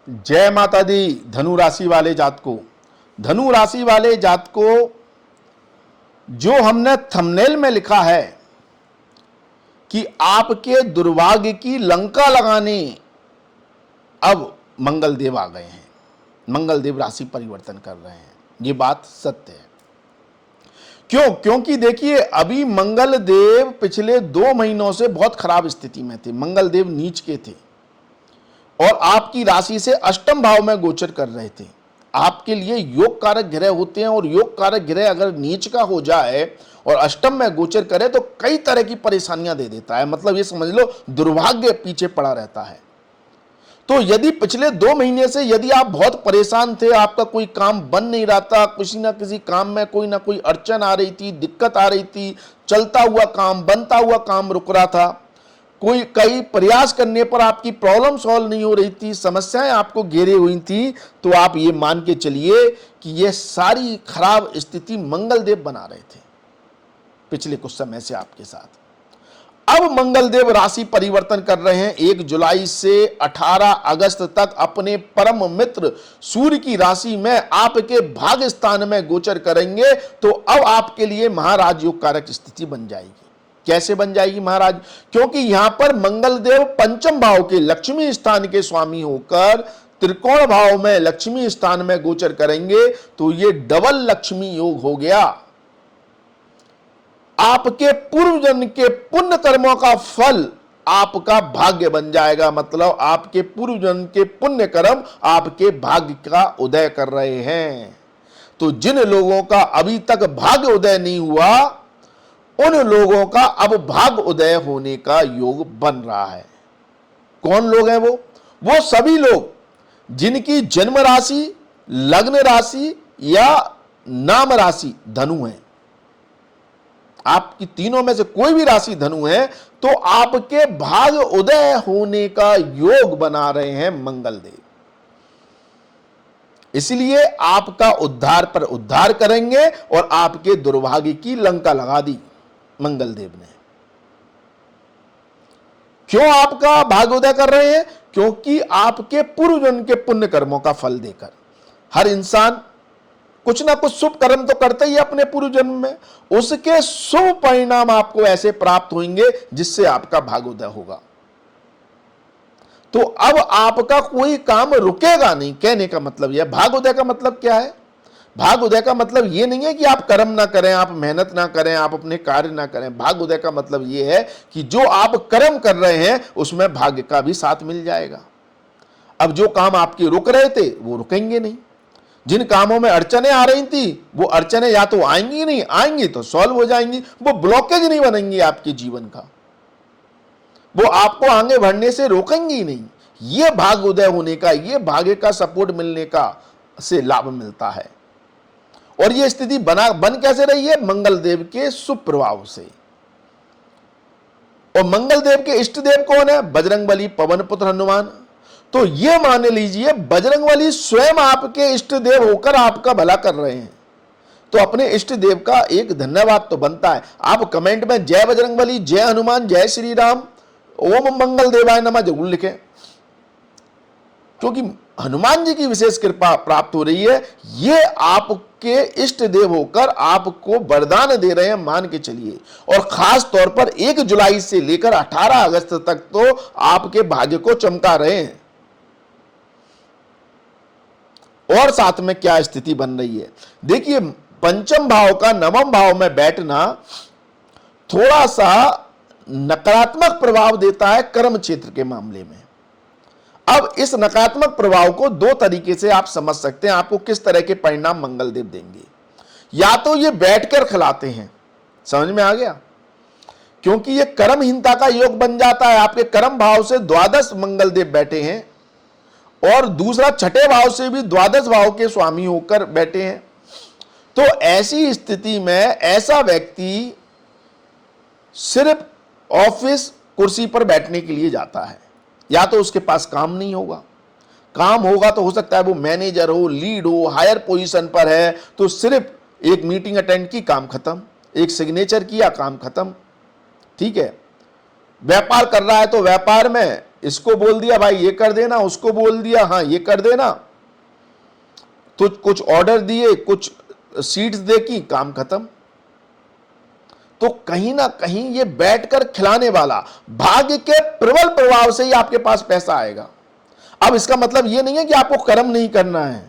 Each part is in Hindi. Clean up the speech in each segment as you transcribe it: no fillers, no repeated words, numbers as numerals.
जय माता दी। धनु राशि वाले जात को, धनु राशि वाले जात को जो हमने थंबनेल में लिखा है कि आपके दुर्भाग्य की लंका लगाने अब मंगल देव आ गए हैं, मंगल देव राशि परिवर्तन कर रहे हैं, ये बात सत्य है। क्यों? क्योंकि देखिए अभी मंगल देव पिछले 2 महीनों से बहुत खराब स्थिति में थे। मंगल देव नीच के थे और आपकी राशि से अष्टम भाव में गोचर कर रहे थे। आपके लिए योग कारक ग्रह होते हैं और योग कारक ग्रह अगर नीच का हो जाए और अष्टम में गोचर करे तो कई तरह की परेशानियां दे देता है। मतलब ये समझ लो दुर्भाग्य पीछे पड़ा रहता है। तो यदि पिछले 2 महीने से यदि आप बहुत परेशान थे, आपका कोई काम बन नहीं रहा था, किसी ना किसी काम में कोई ना कोई अड़चन आ रही थी, दिक्कत आ रही थी, चलता हुआ काम, बनता हुआ काम रुक रहा था, कोई कई प्रयास करने पर आपकी प्रॉब्लम सॉल्व नहीं हो रही थी, समस्याएं आपको घेरे हुई थी, तो आप ये मान के चलिए कि ये सारी खराब स्थिति मंगल देव बना रहे थे पिछले कुछ समय से आपके साथ। अब मंगल देव राशि परिवर्तन कर रहे हैं। 1 जुलाई से 18 अगस्त तक अपने परम मित्र सूर्य की राशि में आपके भाग्य स्थान में गोचर करेंगे। तो अब आपके लिए महाराज योग कारक स्थिति बन जाएगी। कैसे बन जाएगी महाराज? क्योंकि यहां पर मंगल देव पंचम भाव के लक्ष्मी स्थान के स्वामी होकर त्रिकोण भाव में लक्ष्मी स्थान में गोचर करेंगे। तो ये डबल लक्ष्मी योग हो गया। आपके पूर्व जन्म के पुण्य कर्मों का फल आपका भाग्य बन जाएगा। मतलब आपके पूर्व जन्म के पुण्य कर्म आपके भाग्य का उदय कर रहे हैं। तो जिन लोगों का अभी तक भाग्य उदय नहीं हुआ उन लोगों का अब भाग्य उदय होने का योग बन रहा है। कौन लोग हैं वो सभी लोग जिनकी जन्म राशि, लग्न राशि या नाम राशि धनु है। आपकी तीनों में से कोई भी राशि धनु है तो आपके भाग्य उदय होने का योग बना रहे हैं मंगल देव। इसलिए आपका उद्धार पर उद्धार करेंगे और आपके दुर्भाग्य की लंका लगा दी मंगल देव ने। क्यों आपका भाग्य उदय कर रहे हैं? क्योंकि आपके पूर्व जन्म के पुण्य कर्मों का फल देकर हर इंसान कुछ ना कुछ शुभ कर्म तो करते ही अपने पूर्व जन्म में, उसके शुभ परिणाम आपको ऐसे प्राप्त होंगे जिससे आपका भाग्योदय होगा। तो अब आपका कोई काम रुकेगा नहीं। कहने का मतलब यह, भाग्योदय का मतलब क्या है? भाग्योदय का मतलब यह नहीं है कि आप कर्म ना करें, आप मेहनत ना करें, आप अपने कार्य ना करें। भाग्योदय का मतलब यह है कि जो आप कर्म कर रहे हैं उसमें भाग्य का भी साथ मिल जाएगा। अब जो काम आपके रुक रहे थे वो रुकेंगे नहीं। जिन कामों में अड़चने आ रही थी वो अड़चने या तो आएंगी नहीं, आएंगी तो सॉल्व हो जाएंगी, वो ब्लॉकेज नहीं बनेंगी आपके जीवन का, वो आपको आगे बढ़ने से रोकेंगी नहीं। ये भाग्य उदय होने का, ये भाग्य का सपोर्ट मिलने का से लाभ मिलता है। और ये स्थिति बन कैसे रही है? मंगल देव के शुभ प्रभाव से। और मंगल देव के इष्ट देव कौन है? बजरंगबली, पवन पुत्र हनुमान। तो ये मान लीजिए बजरंगबली स्वयं आपके इष्ट देव होकर आपका भला कर रहे हैं। तो अपने इष्ट देव का एक धन्यवाद तो बनता है। आप कमेंट में जय बजरंगबली, जय हनुमान, जय श्री राम, ओम मंगल देवाय नमः जरूर लिखें, क्योंकि हनुमान जी की विशेष कृपा प्राप्त हो रही है। ये आपके इष्ट देव होकर आपको वरदान दे रहे हैं, मान के चलिए। और खास तौर पर 1 जुलाई से लेकर 18 अगस्त तक तो आपके भाग्य को चमका रहे हैं। और साथ में क्या स्थिति बन रही है देखिए, पंचम भाव का नवम भाव में बैठना थोड़ा सा नकारात्मक प्रभाव देता है कर्म क्षेत्र के मामले में। अब इस नकारात्मक प्रभाव को 2 तरीके से आप समझ सकते हैं, आपको किस तरह के परिणाम मंगल देव देंगे। या तो ये बैठकर खिलाते हैं, समझ में आ गया, क्योंकि ये कर्महीनता का योग बन जाता है। आपके कर्म भाव से द्वादश मंगल देव बैठे हैं और दूसरा छठे भाव से भी द्वादश भाव के स्वामी होकर बैठे हैं। तो ऐसी स्थिति में ऐसा व्यक्ति सिर्फ ऑफिस कुर्सी पर बैठने के लिए जाता है। या तो उसके पास काम नहीं होगा, काम होगा तो हो सकता है वो मैनेजर हो, लीड हो, हायर पोजीशन पर है, तो सिर्फ एक मीटिंग अटेंड की, काम खत्म, एक सिग्नेचर किया, काम खत्म। ठीक है, व्यापार कर रहा है तो व्यापार में इसको बोल दिया भाई ये कर देना, उसको बोल दिया हाँ ये कर देना, तो कुछ ऑर्डर दिए, कुछ सीट्स देखी, काम खत्म। तो कहीं ना कहीं ये बैठकर खिलाने वाला, भाग्य के प्रबल प्रभाव से ही आपके पास पैसा आएगा। अब इसका मतलब ये नहीं है कि आपको कर्म नहीं करना है।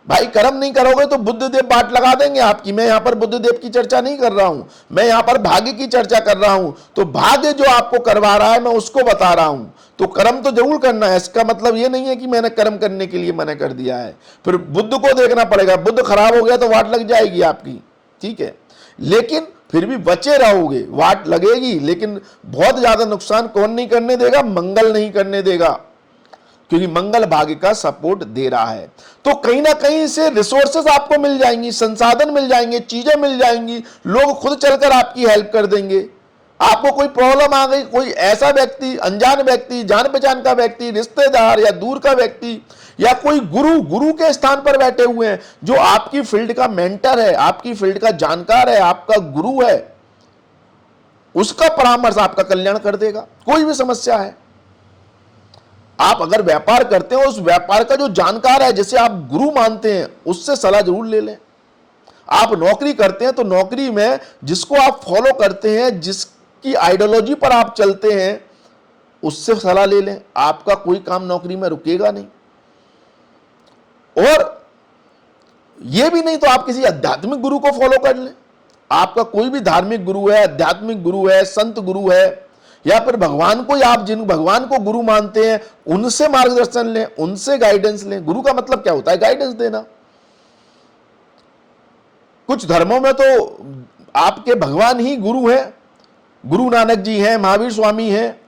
भाई कर्म नहीं करोगे तो बुद्धदेव बाट लगा देंगे आपकी। मैं यहां पर बुद्धदेव की चर्चा नहीं कर रहा हूं, मैं यहां पर भाग्य की चर्चा कर रहा हूं। तो भाग्य जो आपको करवा रहा है मैं उसको बता रहा हूं। तो कर्म तो जरूर करना है, इसका मतलब ये नहीं है कि मैंने कर्म करने के लिए मना कर दिया है। फिर बुद्ध को देखना पड़ेगा, बुद्ध खराब हो गया तो वाट लग जाएगी आपकी, ठीक है, लेकिन फिर भी बचे रहोगे, वाट लगेगी, लेकिन बहुत ज्यादा नुकसान कौन नहीं करने देगा? मंगल नहीं करने देगा, क्योंकि मंगल भाग्य का सपोर्ट दे रहा है। तो कहीं ना कहीं से रिसोर्सेस आपको मिल जाएंगी, संसाधन मिल जाएंगे, चीजें मिल जाएंगी, लोग खुद चलकर आपकी हेल्प कर देंगे। आपको कोई प्रॉब्लम आ गई, कोई ऐसा व्यक्ति, अनजान व्यक्ति, जान पहचान का व्यक्ति, रिश्तेदार या दूर का व्यक्ति, या कोई गुरु के स्थान पर बैठे हुए हैं जो आपकी फील्ड का मेंटर है, आपकी फील्ड का जानकार है, आपका गुरु है, उसका परामर्श आपका कल्याण कर देगा। कोई भी समस्या है, आप अगर व्यापार करते हो, उस व्यापार का जो जानकार है, जिसे आप गुरु मानते हैं, उससे सलाह जरूर ले लें। आप नौकरी करते हैं तो नौकरी में जिसको आप फॉलो करते हैं, जिसकी आइडियोलॉजी पर आप चलते हैं, उससे सलाह ले लें। आपका कोई काम नौकरी में रुकेगा नहीं। और यह भी नहीं तो आप किसी आध्यात्मिक गुरु को फॉलो कर लें। आपका कोई भी धार्मिक गुरु है, आध्यात्मिक गुरु है, संत गुरु है, या फिर भगवान को, आप जिन भगवान को गुरु मानते हैं, उनसे मार्गदर्शन लें, उनसे गाइडेंस लें। गुरु का मतलब क्या होता है? गाइडेंस देना। कुछ धर्मों में तो आपके भगवान ही गुरु हैं, गुरु नानक जी हैं, महावीर स्वामी हैं।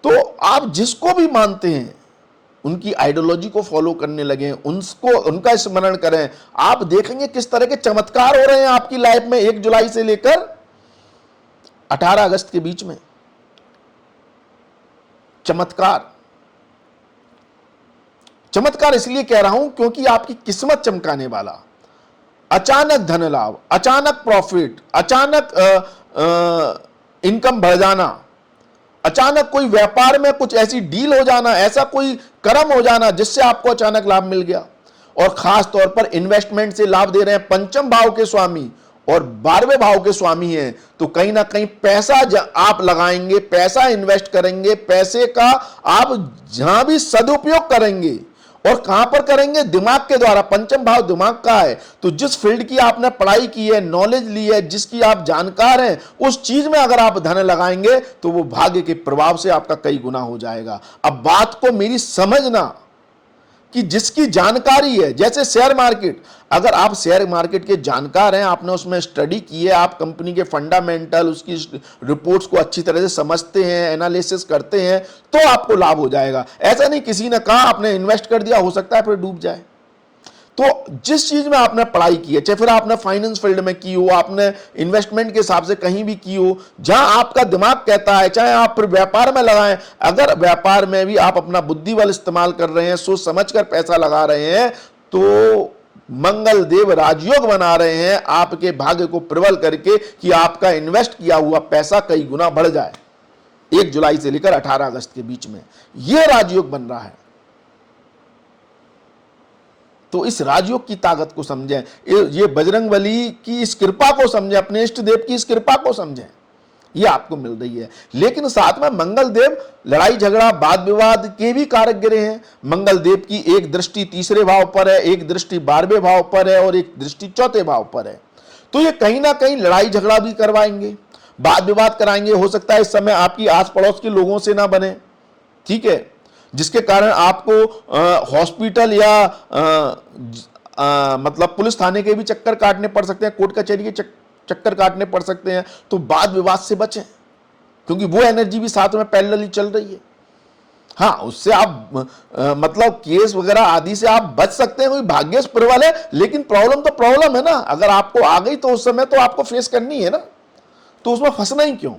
तो आप जिसको भी मानते हैं उनकी आइडियोलॉजी को फॉलो करने लगे, उनका स्मरण करें। आप देखेंगे किस तरह के चमत्कार हो रहे हैं आपकी लाइफ में 1 जुलाई से लेकर 18 अगस्त के बीच में। चमत्कार इसलिए कह रहा हूं क्योंकि आपकी किस्मत चमकाने वाला, अचानक धन लाभ, अचानक प्रॉफिट, अचानक इनकम बढ़ जाना, अचानक कोई व्यापार में कुछ ऐसी डील हो जाना, ऐसा कोई कर्म हो जाना जिससे आपको अचानक लाभ मिल गया। और खास तौर पर इन्वेस्टमेंट से लाभ दे रहे हैं पंचम भाव के स्वामी और 12वें भाव के स्वामी हैं। तो कहीं ना कहीं पैसा आप लगाएंगे, पैसा इन्वेस्ट करेंगे, पैसे का आप जहां भी सदुपयोग करेंगे, और कहां पर करेंगे? दिमाग के द्वारा। पंचम भाव दिमाग का है। तो जिस फील्ड की आपने पढ़ाई की है, नॉलेज ली है, जिसकी आप जानकार हैं, उस चीज में अगर आप धन लगाएंगे तो वो भाग्य के प्रभाव से आपका कई गुना हो जाएगा। अब बात को मेरी समझना कि जिसकी जानकारी है, जैसे शेयर मार्केट, अगर आप शेयर मार्केट के जानकार हैं, आपने उसमें स्टडी की है, आप कंपनी के फंडामेंटल, उसकी रिपोर्ट्स को अच्छी तरह से समझते हैं, एनालिसिस करते हैं, तो आपको लाभ हो जाएगा। ऐसा नहीं किसी ने कहा आपने इन्वेस्ट कर दिया, हो सकता है फिर डूब जाए। तो जिस चीज में आपने पढ़ाई की है, चाहे फिर आपने फाइनेंस फील्ड में की हो, आपने इन्वेस्टमेंट के हिसाब से कहीं भी की हो, जहां आपका दिमाग कहता है, चाहे आप फिर व्यापार में लगाएं, अगर व्यापार में भी आप अपना बुद्धि बल इस्तेमाल कर रहे हैं, सोच समझकर पैसा लगा रहे हैं, तो मंगल देव राजयोग बना रहे हैं आपके भाग्य को प्रबल करके कि आपका इन्वेस्ट किया हुआ पैसा कई गुना बढ़ जाए। 1 जुलाई से लेकर 18 अगस्त के बीच में यह राजयोग बन रहा है। तो इस राजयोग की ताकत को समझें, ये बजरंगबली की इस कृपा को समझें, अपने इष्ट देव की इस कृपा को समझें, ये आपको मिल रही है। लेकिन साथ में मंगल देव लड़ाई झगड़ा वाद विवाद के भी कारक गिरे हैं। मंगल देव की एक दृष्टि 3रे भाव पर है, एक दृष्टि 12वें भाव पर है, और एक दृष्टि 4थे भाव पर है। तो ये कहीं ना कहीं लड़ाई झगड़ा भी करवाएंगे, वाद विवाद कराएंगे। हो सकता है इस समय आपकी आस पड़ोस के लोगों से ना बने, ठीक है, जिसके कारण आपको हॉस्पिटल या मतलब पुलिस थाने के भी चक्कर काटने पड़ सकते हैं, कोर्ट कचहरी के चक्कर काटने पड़ सकते हैं। तो वाद विवाद से बचें, क्योंकि वो एनर्जी भी साथ में पैरेलली चल रही है। हाँ, उससे आप मतलब केस वगैरह आदि से आप बच सकते हैं, कोई भाग्य से प्रबल है। लेकिन प्रॉब्लम तो प्रॉब्लम है ना, अगर आपको आ गई तो उस समय तो आपको फेस करनी है ना, तो उसमें फंसना ही क्यों।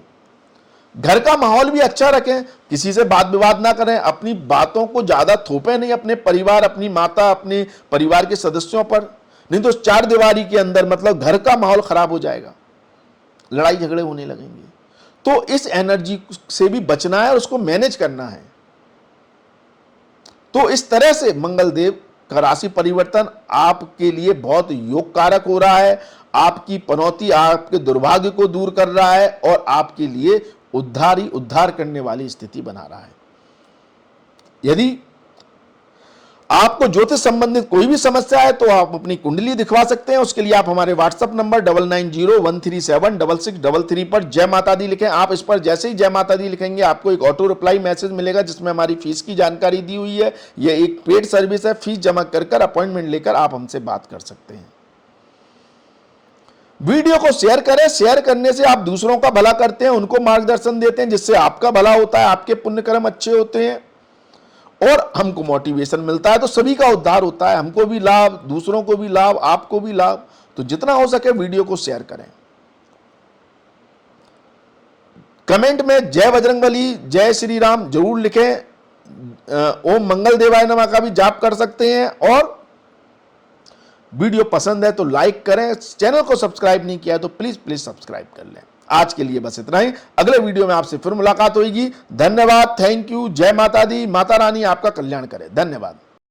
घर का माहौल भी अच्छा रखें, किसी से बात विवाद ना करें, अपनी बातों को ज्यादा थोपे नहीं अपने परिवार, अपनी माता, अपने परिवार के सदस्यों पर, नहीं तो 4 दीवारी के अंदर मतलब घर का माहौल खराब हो जाएगा, लड़ाई झगड़े होने लगेंगे। तो इस एनर्जी से भी बचना है और उसको मैनेज करना है। तो इस तरह से मंगल देव का राशि परिवर्तन आपके लिए बहुत योग कारक हो रहा है, आपकी पनौती, आपके दुर्भाग्य को दूर कर रहा है और आपके लिए उद्धार करने वाली स्थिति बना रहा है। यदि आपको ज्योतिष संबंधित कोई भी समस्या है तो आप अपनी कुंडली दिखवा सकते हैं। उसके लिए आप हमारे व्हाट्सएप नंबर 9901376633 पर जय माता दी लिखें। आप इस पर जैसे ही जय माता दी लिखेंगे आपको एक ऑटो रिप्लाई मैसेज मिलेगा जिसमें हमारी फीस की जानकारी दी हुई है। यह एक पेड सर्विस है, फीस जमा कर अपॉइंटमेंट लेकर आप हमसे बात कर सकते हैं। वीडियो को शेयर करें, शेयर करने से आप दूसरों का भला करते हैं, उनको मार्गदर्शन देते हैं, जिससे आपका भला होता है, आपके पुण्य कर्म अच्छे होते हैं और हमको मोटिवेशन मिलता है, तो सभी का उद्धार होता है, हमको भी लाभ, दूसरों को भी लाभ, आपको भी लाभ। तो जितना हो सके वीडियो को शेयर करें। कमेंट में जय बजरंगबली, जय श्री राम जरूर लिखें। ओम मंगल देवाय नमः का भी जाप कर सकते हैं। और वीडियो पसंद है तो लाइक करें, चैनल को सब्सक्राइब नहीं किया तो प्लीज सब्सक्राइब कर लें। आज के लिए बस इतना ही, अगले वीडियो में आपसे फिर मुलाकात होगी। धन्यवाद, थैंक यू, जय माता दी, माता रानी आपका कल्याण करे। धन्यवाद।